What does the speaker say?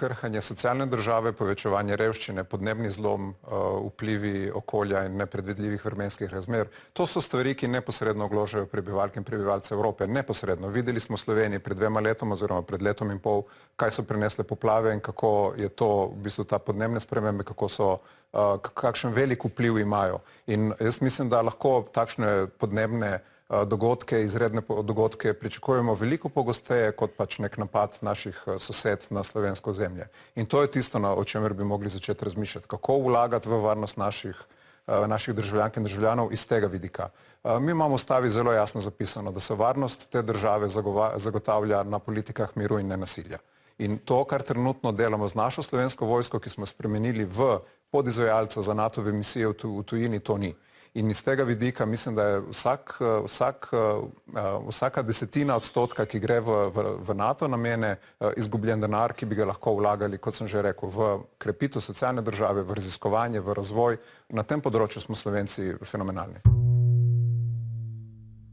krhanje socialne države, povečevanje revščine, podnebni zlom, vplivi okolja in nepredvidljivih vremenskih razmer. To so stvari, ki neposredno ogrožajo prebivalke in prebivalce Evrope. Neposredno. Videli smo v Sloveniji pred 2 letoma oziroma pred letom in pol, kaj so prinesle poplave in kako je to, v bistvu ta podnebne spremembe, kakšen velik vpliv imajo. In jaz mislim, da lahko takšne podnebne dogodke, izredne dogodke pričakujemo veliko pogosteje kot pač nek napad naših sosed na slovensko ozemlje. In to je tisto, o čemer bi mogli začeti razmišljati. Kako vlagati v varnost naših državljank in državljanov iz tega vidika. Mi imamo v ustavi zelo jasno zapisano, da se varnost te države zagotavlja na politikah miru in nenasilja. In to, kar trenutno delamo z našo slovensko vojsko, ki smo spremenili v podizvajalca za NATO-ve misije v tujini, to ni. In iz tega vidika mislim, da je vsaka desetina odstotka, ki gre v NATO namene, izgubljen denar, ki bi ga lahko vlagali, kot sem že rekel, v krepitev socialne države, v raziskovanje, v razvoj. Na tem področju smo Slovenci fenomenalni.